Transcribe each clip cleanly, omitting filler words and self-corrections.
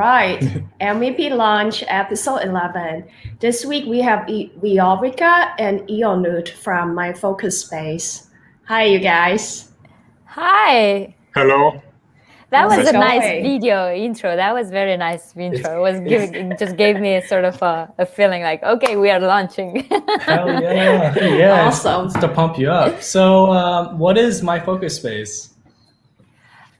Right, MVP Launch episode 11. This week we have Viorica and Ionut from My Focus Space. Hi, you guys. Hi. Hello. That How's was it a nice going? video intro. That was very nice intro. It just gave me a sort of a feeling like, okay, we are launching. Hell yeah. Yeah, Awesome. it's to pump you up. So what is My Focus Space?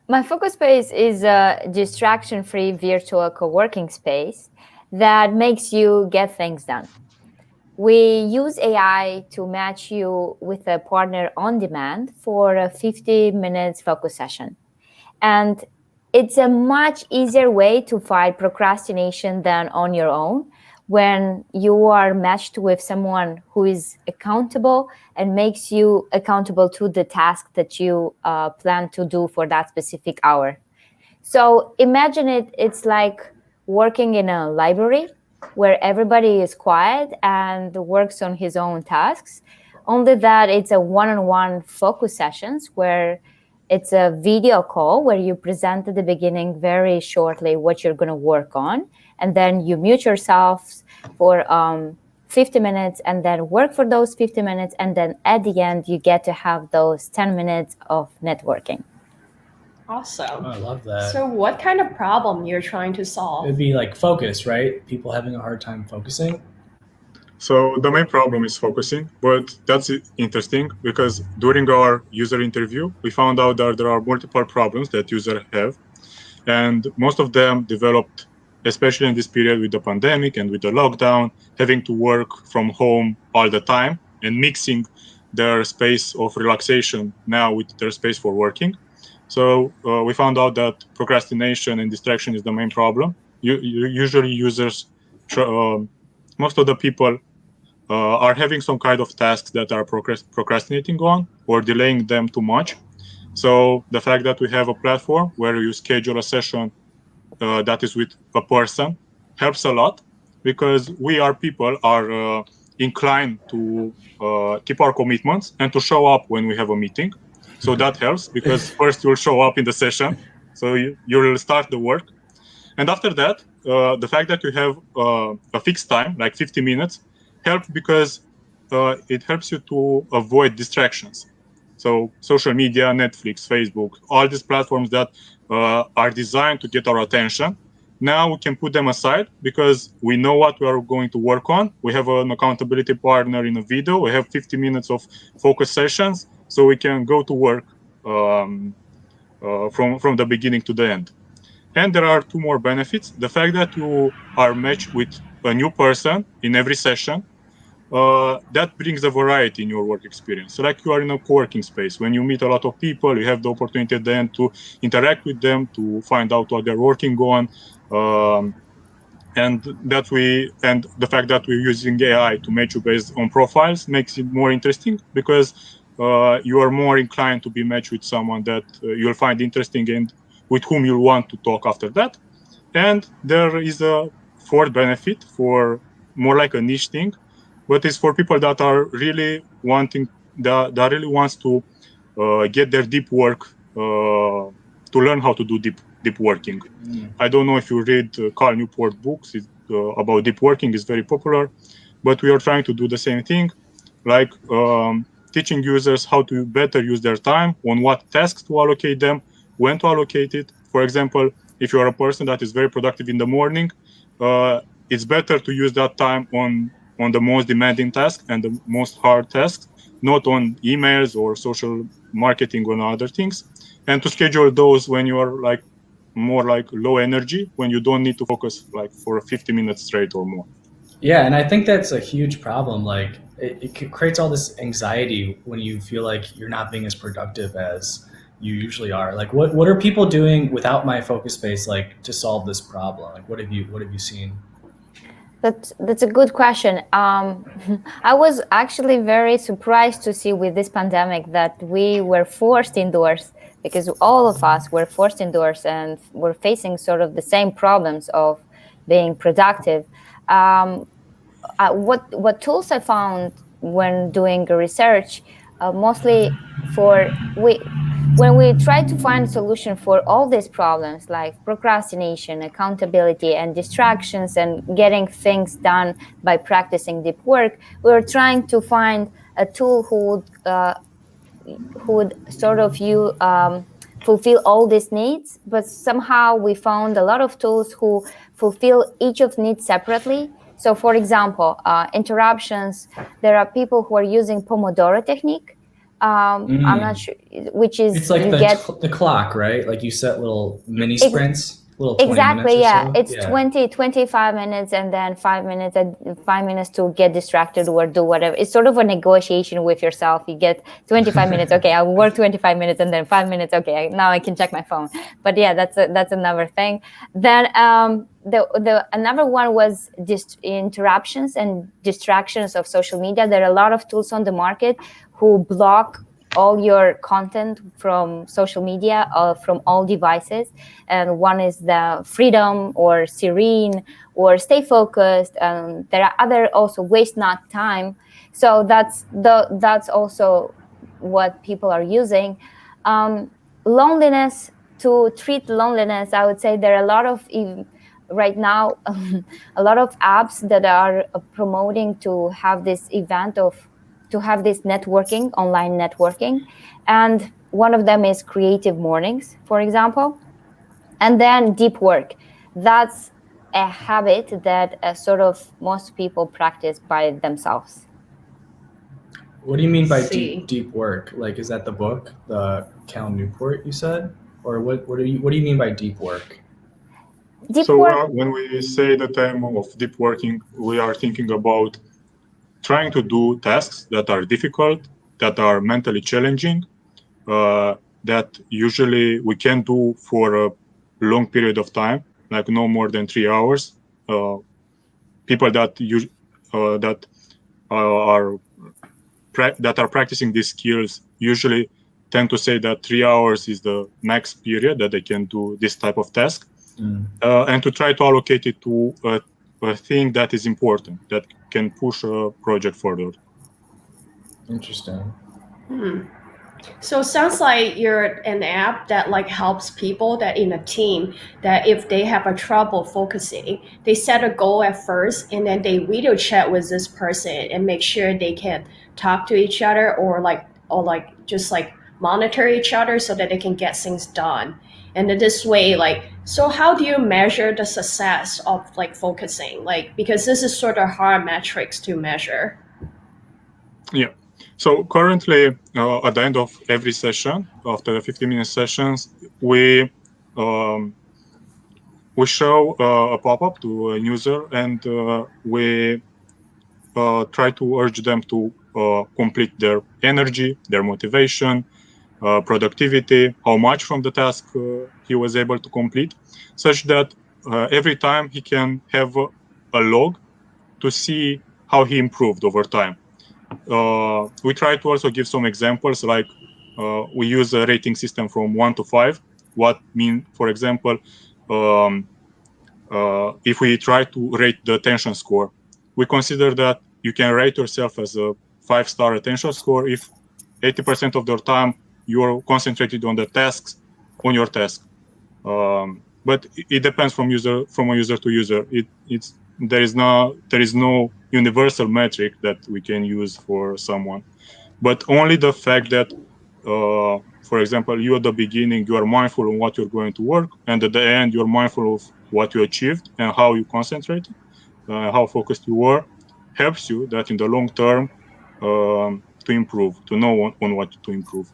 My Focus Space is a distraction-free virtual co-working space that makes you get things done. We use AI to match you with a partner on demand for a 50 minutes focus session. And it's a much easier way to fight procrastination than on your own when you are matched with someone who is accountable and makes you accountable to the task that you plan to do for that specific hour. So imagine it's like working in a library where everybody is quiet and works on his own tasks. Only that it's a one-on-one focus sessions where it's a video call where you present at the beginning very shortly what you're going to work on, and then you mute yourselves for 50 minutes and then work for those 50 minutes, and then at the end you get to have those 10 minutes of networking. Awesome. Oh, I love that. So what kind of problem you're trying to solve? It'd be like focus, right? People having a hard time focusing. So the main problem is focusing, but that's interesting because during our user interview, we found out that there are multiple problems that users have. And most of them developed, especially in this period with the pandemic and with the lockdown, having to work from home all the time and mixing their space of relaxation now with their space for working. So we found out that procrastination and distraction is the main problem. Usually users, most of the people are having some kind of tasks that are procrastinating on or delaying them too much. So the fact that we have a platform where you schedule a session that is with a person helps a lot, because we people are inclined to keep our commitments and to show up when we have a meeting. So that helps, because first you'll show up in the session, so you'll start the work. And after that, the fact that you have a fixed time, like 50 minutes, helps because it helps you to avoid distractions. So social media, Netflix, Facebook, all these platforms that are designed to get our attention, now we can put them aside because we know what we are going to work on. We have an accountability partner in a video. We have 50 minutes of focus sessions, so we can go to work from the beginning to the end. And there are two more benefits. The fact that you are matched with a new person in every session, that brings a variety in your work experience. So like you are in a co-working space, when you meet a lot of people, you have the opportunity then to interact with them, to find out what they're working on. And the fact that we're using AI to match you based on profiles makes it more interesting, because you are more inclined to be matched with someone that you'll find interesting and with whom you'll want to talk after that. And there is a fourth benefit for more like a niche thing, but it's for people that are really that really wants to get their deep work, to learn how to do deep working. I don't know if you read Carl Newport books about deep working. Is very popular, but we are trying to do the same thing, like teaching users how to better use their time, on what tasks to allocate them, when to allocate it. For example, if you are a person that is very productive in the morning, it's better to use that time on the most demanding tasks and the most hard tasks, not on emails or social marketing or other things, and to schedule those when you are like more like low energy, when you don't need to focus like for 50 minutes straight or more. Yeah, and I think that's a huge problem. Like it creates all this anxiety when you feel like you're not being as productive as you usually are. Like what are people doing without My Focus Space, like to solve this problem? Like what have you seen? That's a good question. I was actually very surprised to see with this pandemic that we were forced indoors, because all of us were forced indoors and were facing sort of the same problems of being productive. What tools I found when doing research, mostly we when we try to find a solution for all these problems like procrastination, accountability, and distractions, and getting things done by practicing deep work, we're trying to find a tool who would sort of fulfill all these needs. But somehow we found a lot of tools who fulfill each of needs separately. So for example, interruptions, there are people who are using Pomodoro technique. I'm not sure, which is it's like you the clock, right? Like you set little mini sprints, little 20 exactly, minutes or yeah. so. It's 20, 25 minutes and then 5 minutes and 5 minutes to get distracted or do whatever. It's sort of a negotiation with yourself. You get 25 minutes. Okay, I'll work 25 minutes and then 5 minutes. Okay, now I can check my phone. But yeah, that's another thing. Then the another one was just interruptions and distractions of social media. There are a lot of tools on the market who block all your content from social media, from all devices. And one is the Freedom or Serene or Stay Focused. There are other also Waste Not Time. So that's also what people are using. Loneliness, to treat loneliness, I would say there are a lot of right now a lot of apps that are promoting to have this event to have this networking, online networking. And one of them is Creative Mornings, for example. And then deep work. That's a habit that sort of most people practice by themselves. What do you mean by See. deep work? Like, is that the book, the Cal Newport you said? Or what do you mean by deep work? Deep So work, when we say the term of deep working, we are thinking about trying to do tasks that are difficult, that are mentally challenging, that usually we can do for a long period of time, like no more than 3 hours. People that are practicing these skills usually tend to say that 3 hours is the max period that they can do this type of task, and to try to allocate it to a thing that is important, that can push a project forward. Interesting. So it sounds like you're an app that like helps people that in a team that if they have a trouble focusing, they set a goal at first and then they video chat with this person and make sure they can talk to each other or just like monitor each other so that they can get things done. And in this way, like, so how do you measure the success of like focusing? Like, because this is sort of hard metrics to measure. Yeah. So currently, at the end of every session, after the 15-minute sessions, we show a pop-up to a user, and we try to urge them to complete their energy, their motivation, productivity, how much from the task he was able to complete, such that every time he can have a log to see how he improved over time. We try to also give some examples, like we use a rating system from 1 to 5. What mean, for example, if we try to rate the attention score, we consider that you can rate yourself as a 5-star attention score if 80% of the time you're concentrated on the tasks, on your task. But it depends from a user to user. There is no universal metric that we can use for someone, but only the fact that, for example, you at the beginning you are mindful of what you're going to work, and at the end you're mindful of what you achieved and how you concentrated, how focused you were, helps you that in the long term to improve, to know on what to improve.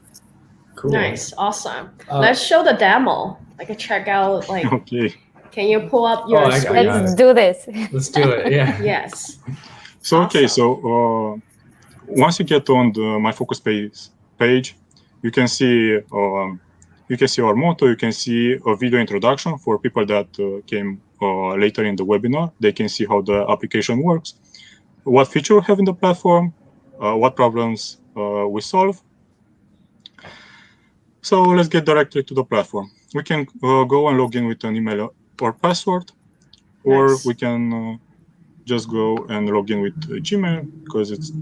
Cool. Nice, awesome. Let's show the demo. I can check out like. Okay. Can you pull up your screen? Let's do this. Let's do it. Yeah. Yes. So okay, Awesome. so once you get on the My Focus page, you can see our motto. You can see a video introduction for people that came later in the webinar. They can see how the application works, what feature we have in the platform, what problems we solve. So let's get directly to the platform. We can go and log in with an email or password, or Nice. we can just go and log in with Gmail because it's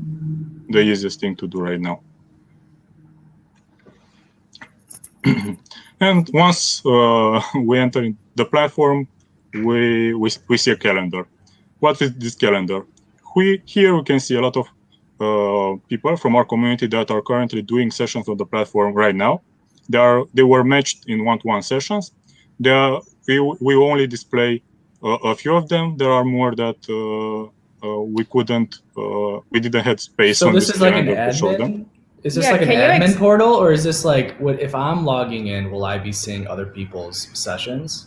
the easiest thing to do right now. And once we enter the platform, we see a calendar. What is this calendar? Here we can see a lot of people from our community that are currently doing sessions on the platform right now. They were matched in one-to-one sessions. We only display a few of them. There are more that we didn't have space So on this this is like an calendar to show them. admin? Is this Yeah, like an can you admin portal, or is this like what if I'm logging in, will I be seeing other people's sessions?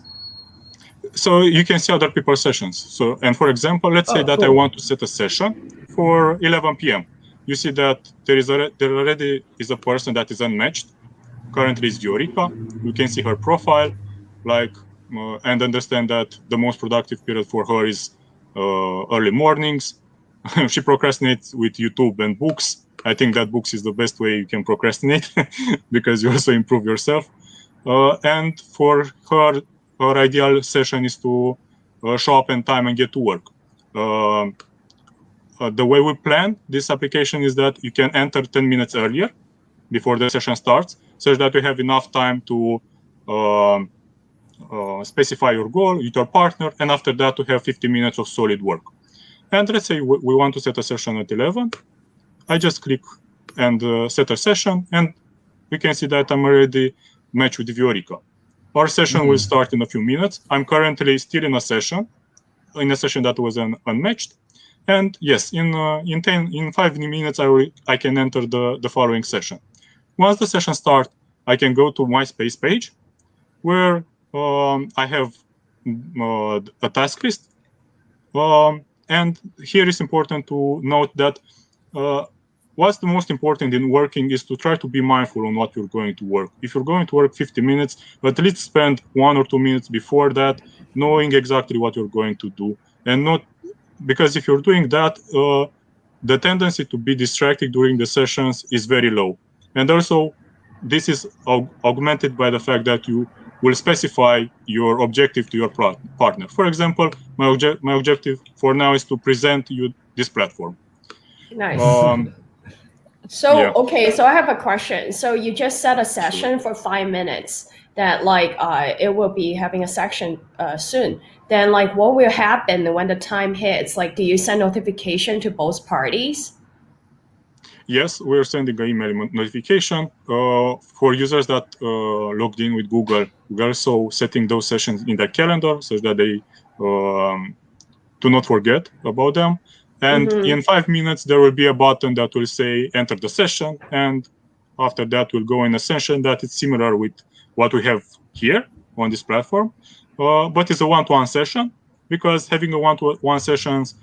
So you can see other people's sessions. So, and for example, let's say that I want to set a session for 11 p.m. You see that there already is a person that is unmatched. Currently is Viorica. You can see her profile, and understand that the most productive period for her is early mornings. She procrastinates with YouTube and books. I think that books is the best way you can procrastinate because you also improve yourself. And for her ideal session is to show up in time and get to work. The way we plan this application is that you can enter 10 minutes earlier before the session starts, so that you have enough time to specify your goal with your partner, and after that to have 50 minutes of solid work. And let's say we want to set a session at 11. I just click and set a session, and we can see that I'm already matched with Viorica. Our session will start in a few minutes. I'm currently still in a session that was unmatched. And yes, in 5 minutes, I can enter the following session. Once the session starts, I can go to my space page where I have a task list. And here is important to note that what's the most important in working is to try to be mindful on what you're going to work. If you're going to work 50 minutes, at least spend 1 or 2 minutes before that, knowing exactly what you're going to do. And not because if you're doing that, the tendency to be distracted during the sessions is very low. And also, this is augmented by the fact that you will specify your objective to your partner. For example, my objective for now is to present you this platform. Nice. Yeah. Okay, so I have a question. So you just set a session for 5 minutes that it will be having a section soon. Then what will happen when the time hits? Do you send notification to both parties? Yes, we're sending an email notification for users that logged in with Google. We're also setting those sessions in the calendar so that they do not forget about them. And in 5 minutes, there will be a button that will say enter the session. And after that, we'll go in a session that is similar with what we have here on this platform. But it's a one-to-one session, because having a one-to-one sessions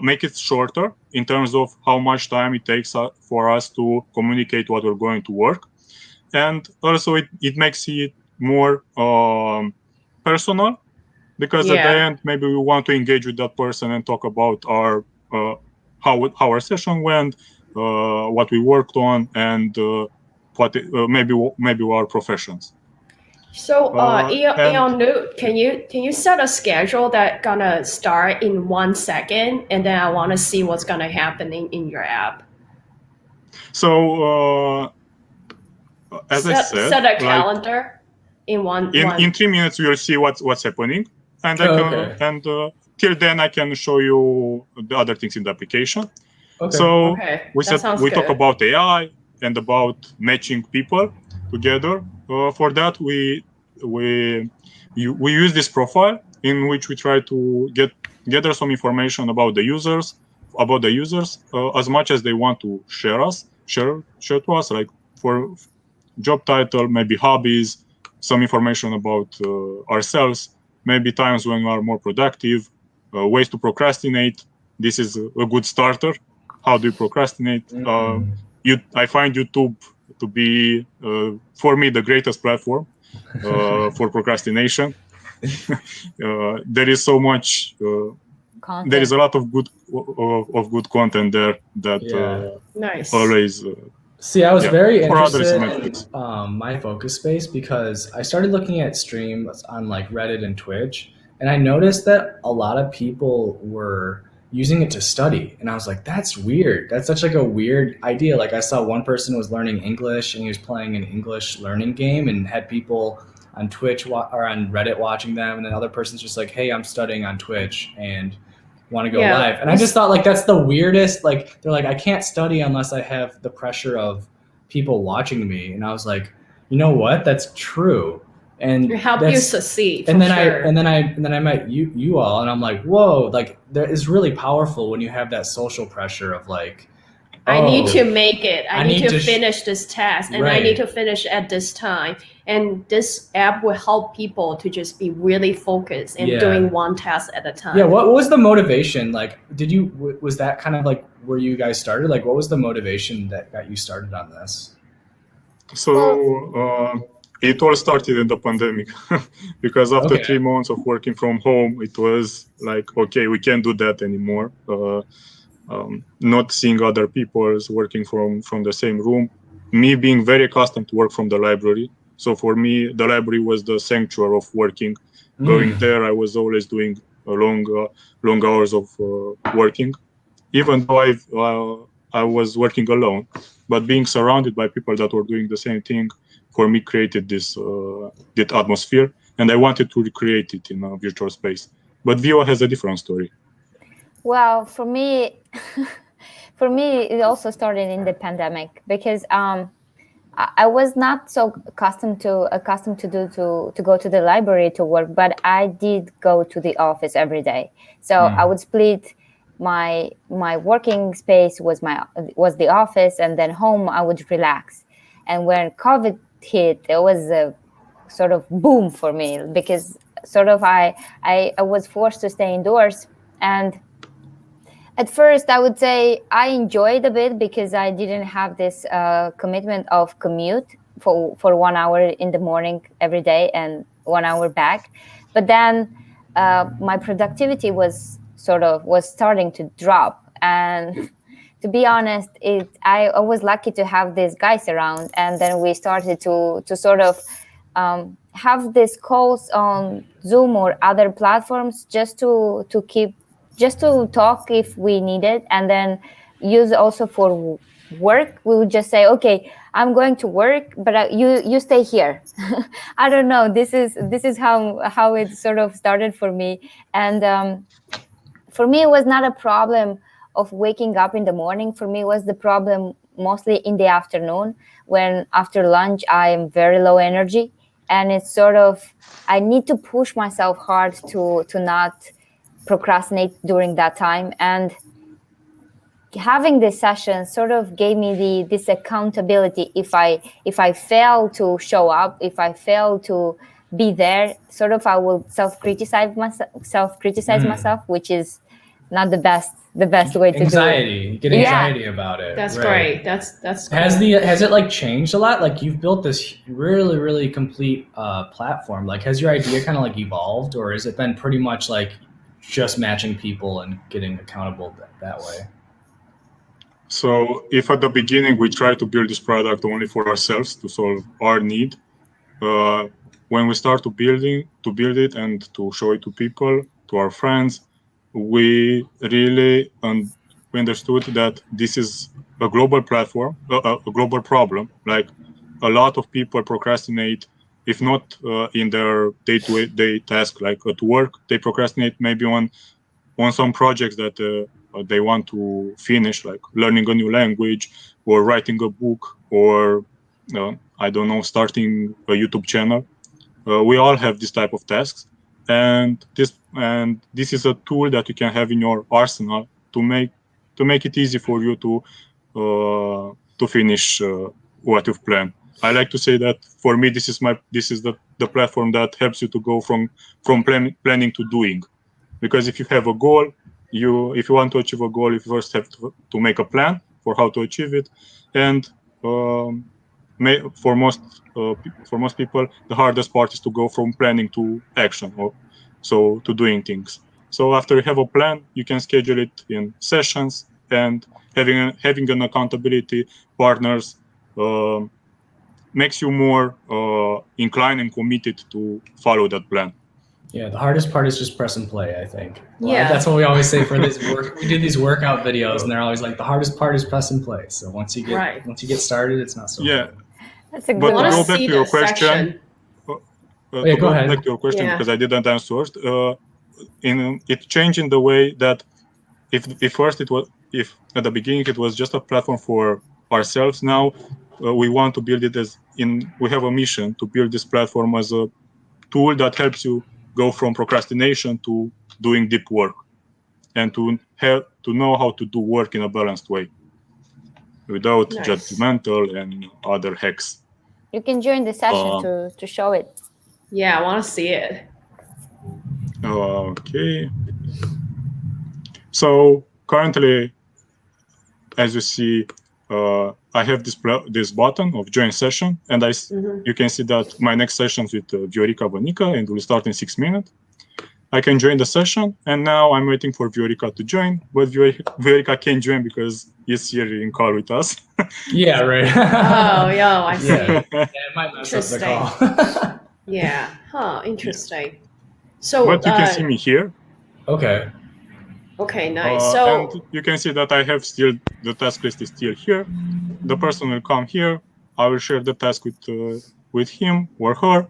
make it shorter in terms of how much time it takes for us to communicate what we're going to work. And also it makes it more personal, because at the end, maybe we want to engage with that person and talk about our how our session went, what we worked on, and maybe our professions. So, Ionut, can you set a schedule that gonna start in 1 second, and then I want to see what's gonna happen in your app? So, as I said, set a calendar in one. In 3 minutes, we'll see what's happening, and till then, I can show you the other things in the application. Okay. So we talk about AI and about matching people together. For that, we use this profile in which we try to gather some information about the users, as much as they want to share to us, like for job title, maybe hobbies, some information about ourselves, maybe times when we are more productive, ways to procrastinate. This is a good starter. How do you procrastinate? I find YouTube to be, for me, the greatest platform for procrastination. There is so much. There is a lot of good content there that nice. Always. See, I was very interested in my focus space because I started looking at streams on Reddit and Twitch, and I noticed that a lot of people were using it to study. And I was like, that's weird. That's such like a weird idea. Like I saw one person was learning English and he was playing an English learning game and had people on Twitch or on Reddit watching them. And then other person's just like, hey, I'm studying on Twitch and want to go live. And I just thought like, that's the weirdest, like, they're like, I can't study unless I have the pressure of people watching me. And I was like, you know what? That's true. And help you succeed. And then I met you all, and I'm like, whoa, like that is really powerful when you have that social pressure of like, I need to make it. I need to finish this task, and I need to finish at this time. And this app will help people to just be really focused and doing one task at a time. Yeah. What was the motivation? Like, was that kind of like where you guys started? Like, what was the motivation that got you started on this? So it all started in the pandemic because after 3 months of working from home, it was like, okay, we can't do that anymore. Not seeing other people working from the same room. Me being very accustomed to work from the library. So for me, the library was the sanctuary of working. Going there, I was always doing long hours of working, even though I was working alone. But being surrounded by people that were doing the same thing, for me, created this atmosphere, and I wanted to recreate it in a virtual space. But Vio has a different story. Well, for me, it also started in the pandemic because I was not so accustomed to go to the library to work, but I did go to the office every day. So I would split my working space was the office, and then home I would relax. And when COVID hit, it was a sort of boom for me because sort of I was forced to stay indoors. And at first I would say I enjoyed a bit because I didn't have this commitment of commute for 1 hour in the morning every day and 1 hour back. But then my productivity was starting to drop. And to be honest, I was lucky to have these guys around, and then we started to sort of have these calls on Zoom or other platforms just to talk if we need it, and then use also for work. We would just say, okay, I'm going to work, but you stay here. I don't know. This is how it sort of started for me. And for me, it was not a problem of waking up in the morning. For me, it was the problem mostly in the afternoon, when after lunch I am very low energy, and it's sort of I need to push myself hard to not procrastinate during that time. And having this session sort of gave me this accountability. If I fail to show up, if I fail to be there, sort of I will self-criticize myself, which is not the best way to do it. Get anxiety about it. That's great. That's has it like changed a lot? Like you've built this really, really complete platform. Like has your idea kind of like evolved, or has it been pretty much like just matching people and getting accountable that way? So if at the beginning we try to build this product only for ourselves to solve our need, when we start to build it and to show it to people, to our friends, we really understood that this is a global platform, a global problem. Like a lot of people procrastinate, if not in their day-to-day task, like at work, they procrastinate maybe on some projects that they want to finish, like learning a new language or writing a book or I don't know, starting a YouTube channel. We all have this type of tasks, and this is a tool that you can have in your arsenal to make it easy for you to finish what you've planned. I like to say that for me, this is the platform that helps you to go from planning to doing. Because if you have a goal, if you want to achieve a goal, you first have to make a plan for how to achieve it. And for most people, the hardest part is to go from planning to action, or so to doing things. So after you have a plan, you can schedule it in sessions, and having an accountability partners makes you more inclined and committed to follow that plan. Yeah, the hardest part is just press and play, I think. Well, Yeah. that's what we always say for this work. We do these workout videos, and they're always like, the hardest part is press and play. So once you get started, it's not so hard. That's a good But to I go want to back see to your the question, section. Yeah, go ahead. back to your question, Yeah. because I didn't answer it. It changed in the way that if first it was, if at the beginning it was just a platform for ourselves, now we want to build it we have a mission to build this platform as a tool that helps you go from procrastination to doing deep work, and to know how to do work in a balanced way without Nice. judgmental and other hacks. You can join the session to show it. Yeah, I want to see it. Okay. So currently, as you see, I have this button of join session, and you can see that my next session is with Viorica Ionut, and will start in 6 minutes. I can join the session, and now I'm waiting for Viorica to join, but Viorica can't join because he's here in call with us. Yeah, right. I see. Yeah, it might mess up the call. Yeah. Huh. Interesting. So. But you can see me here. Okay. Okay. Nice. So. And you can see that I have still the task list is still here. The person will come here. I will share the task with him or her,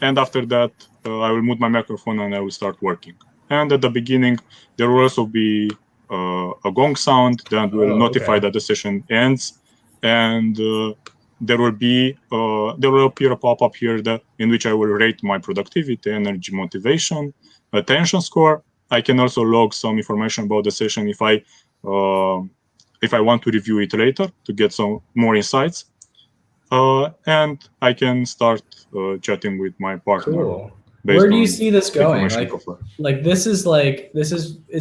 and after that, I will mute my microphone and I will start working. And at the beginning, there will also be a gong sound that will notify that the session ends, and there will appear a pop-up here in which I will rate my productivity, energy, motivation, attention score. I can also log some information about the session if I want to review it later to get some more insights. And I can start chatting with my partner. Cool. Where do you see this going? Like this is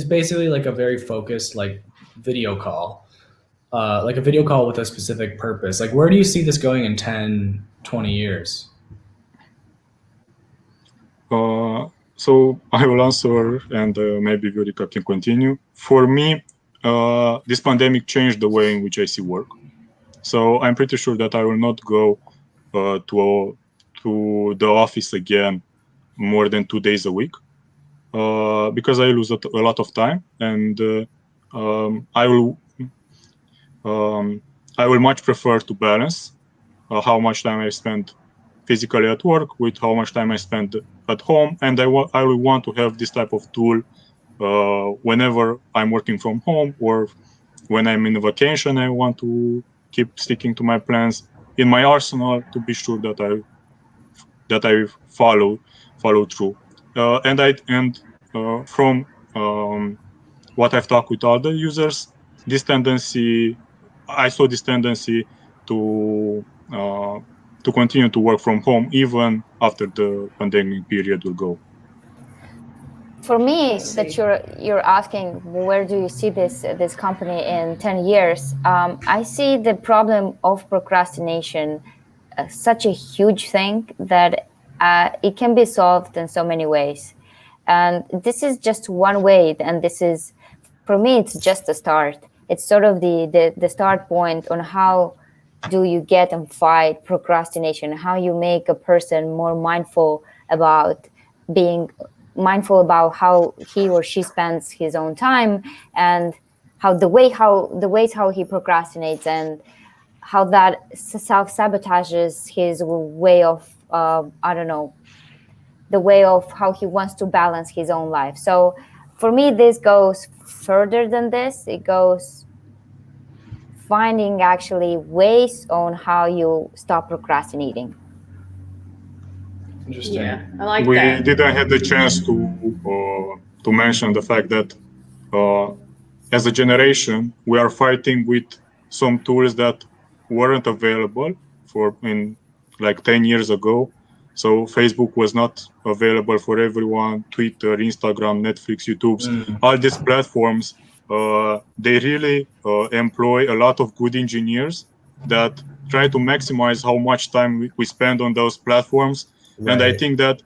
basically like a very focused like video call. Like a video call with a specific purpose. Like where do you see this going in 10, 20 years? So I will answer, and maybe Viorica can continue. For me, this pandemic changed the way in which I see work. So I'm pretty sure that I will not go to the office again more than 2 days a week, because I lose a lot of time, and I will much prefer to balance how much time I spend physically at work with how much time I spend at home, and I will want to have this type of tool whenever I'm working from home, or when I'm in a vacation. I want to keep sticking to my plans in my arsenal to be sure that I follow through. From what I've talked with other users, I saw this tendency to continue to work from home even after the pandemic period will go. For me, that you're asking where do you see this company in 10 years, I see the problem of procrastination such a huge thing that it can be solved in so many ways. And this is just one way, and this is, for me, it's just a start. It's sort of the start point on how do you get and fight procrastination, how you make a person more mindful about how he or she spends his own time, and the ways how he procrastinates, and how that self-sabotages his way of the way of how he wants to balance his own life. So for me, this goes further than this. It goes finding actually ways on how you stop procrastinating. Interesting. Yeah, I like we that. We didn't have the chance to mention the fact that as a generation, we are fighting with some tools that weren't available in like 10 years ago. So Facebook was not available for everyone. Twitter, Instagram, Netflix, YouTube, all these platforms, they really employ a lot of good engineers that try to maximize how much time we spend on those platforms. Right. And I think that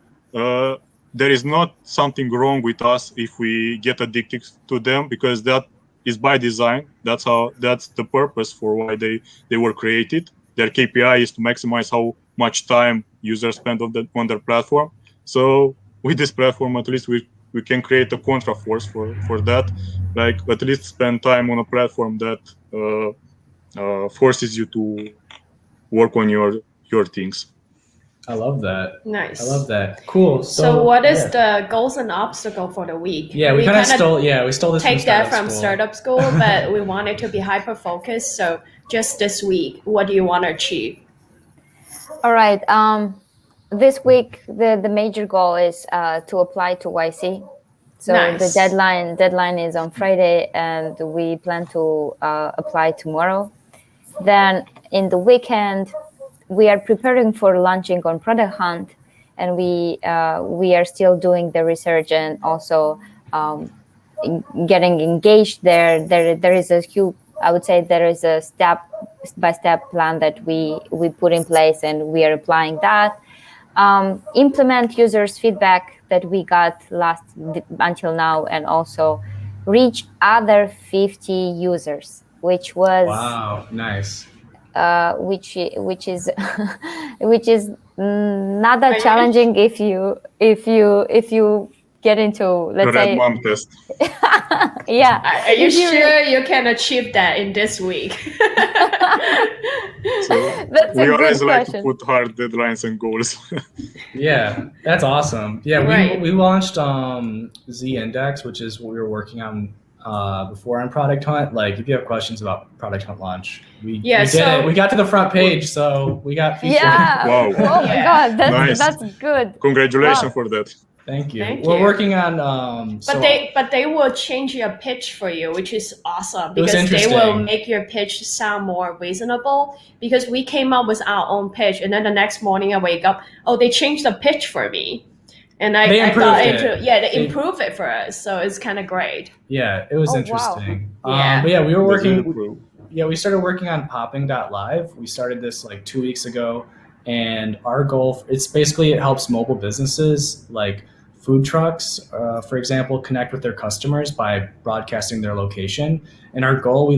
there is not something wrong with us if we get addicted to them, because that is by design. That's the purpose for why they were created. Their KPI is to maximize how much time users spend on their platform. So with this platform, at least we can create a contra force for that. Like at least spend time on a platform that forces you to work on your things. I love that. Nice. I love that. Cool. So what is the goals and obstacle for the week? Yeah, we kind of stole this take that from startup school, but we want it to be hyper focused. So just this week, what do you want to achieve? All right. This week the major goal is to apply to YC. So Nice. The deadline is on Friday, and we plan to apply tomorrow. Then in the weekend, we are preparing for launching on Product Hunt, and we are still doing the research and also getting engaged there. There is a huge, I would say there is a step-by-step plan that we put in place, and we are applying that. Implement users' feedback that we got until now, and also reach other 50 users, which was wow, nice. Which is not that challenging if you get into, let's say, mom test. Yeah. Are you sure you can achieve that in this week? So That's we a always good like question. to put hard deadlines and goals. Yeah, that's awesome. Yeah, Right. we launched Z-Index, which is what we were working on before on Product Hunt. Like, if you have questions about Product Hunt launch, we did it. We got to the front page, so we got featured. Yeah. Wow. Oh my God, Nice. that's good. Congratulations Wow. for that. Thank you. Thank We're you. working on. But they will change your pitch for you, which is awesome, It was because they will interesting. make your pitch sound more reasonable. Because we came up with our own pitch, and then the next morning I wake up, oh, they changed the pitch for me, and I got into they improved it for us, so it's kind of great. Yeah, it was Oh, interesting. wow. Yeah. But yeah, we were That's really working. cool. Yeah, we started working on popping.live. We started this like 2 weeks ago, and our goal, it's basically, it helps mobile businesses like food trucks, for example, connect with their customers by broadcasting their location. And our goal, we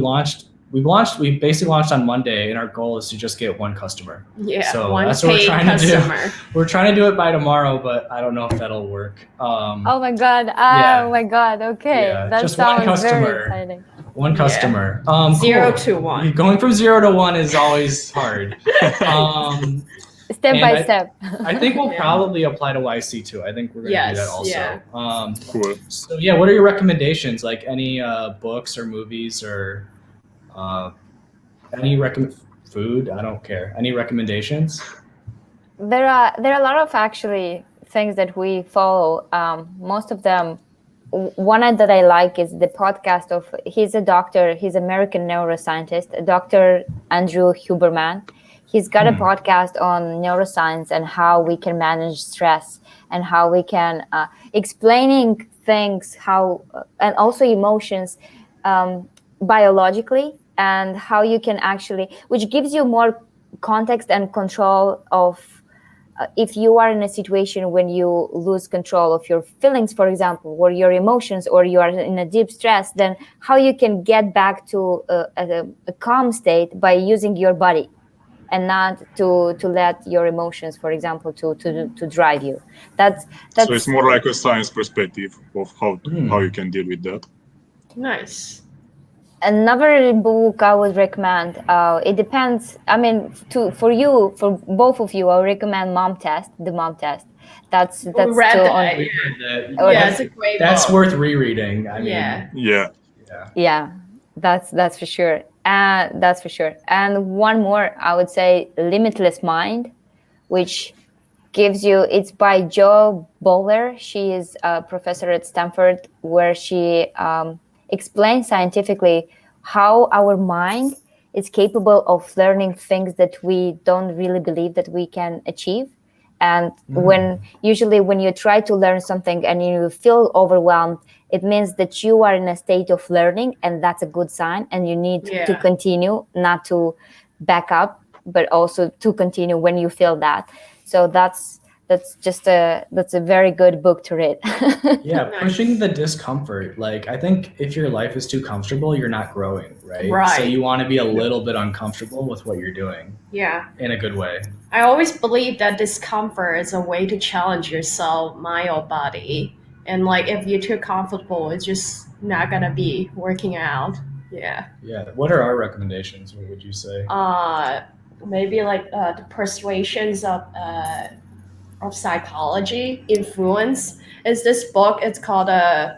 basically launched on Monday, and our goal is to just get one customer. Yeah, So one that's what we're paid trying customer. to do. We're trying to do it by tomorrow, but I don't know if that'll work. Oh my God. Yeah. Oh my God. Okay. Yeah, That just one sounds very customer. exciting. One customer. 0 cool. to 1. Going from 0 to 1 is always hard. Step and by step. I think we'll Yeah. probably apply to YC too. I think we're going to do that also. Yeah. Cool. So yeah, what are your recommendations? Like any books or movies or any food? I don't care. Any recommendations? There are a lot of actually things that we follow. Most of them, one that I like is the podcast of, he's a doctor, he's American neuroscientist, Dr. Andrew Huberman. He's got a podcast on neuroscience and how we can manage stress, and how we can explaining things, how and also emotions biologically, and how you can actually, which gives you more context and control of if you are in a situation when you lose control of your feelings, for example, or your emotions, or you are in a deep stress, then how you can get back to a calm state by using your body, and not to let your emotions, for example, to drive you. That's So it's more like a science perspective of how you can deal with that. Nice. Another book I would recommend. It depends. I mean, for both of you, I would recommend The Mom Test. That's read still that. on. Yeah, it's a great That's book. worth rereading. I mean, Yeah. Yeah, that's for sure. That's for sure. And one more, I would say, Limitless Mind, which gives you, it's by Jo Boaler. She is a professor at Stanford, where she explains scientifically how our mind is capable of learning things that we don't really believe that we can achieve. And when you try to learn something and you feel overwhelmed, it means that you are in a state of learning, and that's a good sign. And you need to continue, not to back up, but also to continue when you feel that. So that's that's a very good book to read. Yeah, Nice. pushing the discomfort. Like, I think if your life is too comfortable, you're not growing, right? Right. So you want to be a little bit uncomfortable with what you're doing Yeah. in a good way. I always believe that discomfort is a way to challenge yourself, mind or body. And like if you're too comfortable, it's just not gonna be working out. Yeah. Yeah. What are our recommendations? What would you say? Maybe like the persuasions of psychology influence is this book. It's called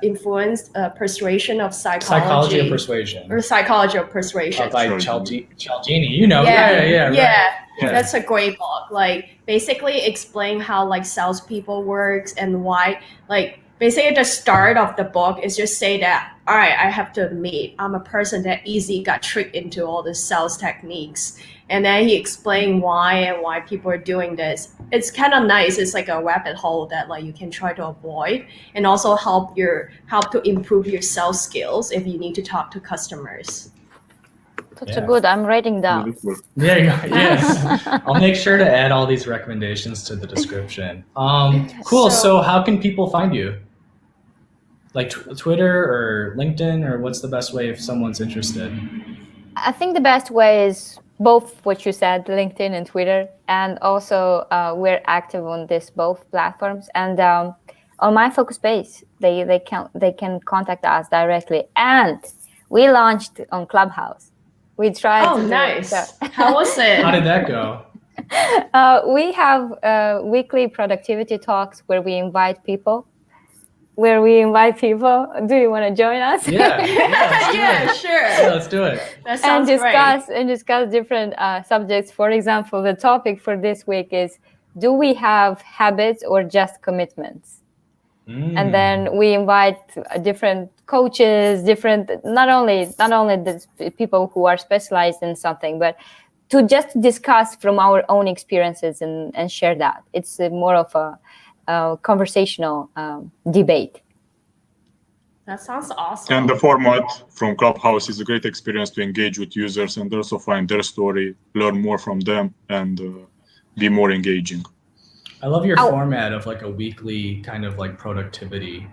Influence Persuasion of Psychology of Persuasion. or Psychology of Persuasion. By Cialdini. Cialdini. You know. Yeah. Yeah. Right. Yeah. That's a great book. Like basically explain how like salespeople works and why like basically the start of the book is just say that all right, I have to admit I'm a person that easily got tricked into all the sales techniques. And then he explained why people are doing this. It's kind of nice. It's like a rabbit hole that like you can try to avoid, and also help to improve your sales skills if you need to talk to customers. That's good. I'm writing down. There you go. Yes. I'll make sure to add all these recommendations to the description. Cool. So how can people find you? Like Twitter or LinkedIn, or what's the best way if someone's interested? I think the best way is both what you said, LinkedIn and Twitter, and also we're active on both platforms. And on my focus space, they can contact us directly. And we launched on Clubhouse. We tried. Oh, nice! How was it? How did that go? We have weekly productivity talks where we invite people. Do you want to join us? Yeah, sure. Yeah, let's do it. That sounds great. Discuss different subjects. For example, the topic for this week is: do we have habits or just commitments? And then we invite different coaches, not only the people who are specialized in something, but to just discuss from our own experiences and share that. It's more of a conversational debate. That sounds awesome. And the format from Clubhouse is a great experience to engage with users and also find their story, learn more from them, and be more engaging. I love your format of like a weekly kind of like productivity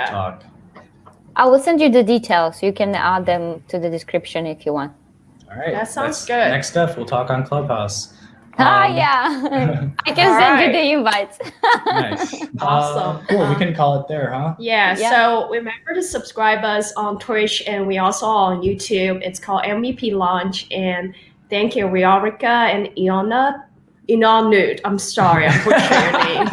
talk. I will send you the details. You can add them to the description if you want. All right. That sounds good. Next step, we'll talk on Clubhouse. Yeah. I can send you the invites. Nice. Awesome. Cool. We can call it there, huh? Yeah. So remember to subscribe us on Twitch, and we also on YouTube. It's called MVP Launch. And thank you, Viorica and Ionut. I'm sorry, I butchered your name.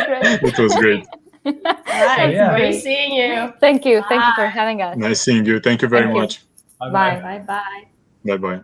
Great. It was great. All right. Yeah. Great seeing you. Thank you for having us. Nice seeing you. Thank you very much. Bye-bye. Bye. Bye. Bye-bye.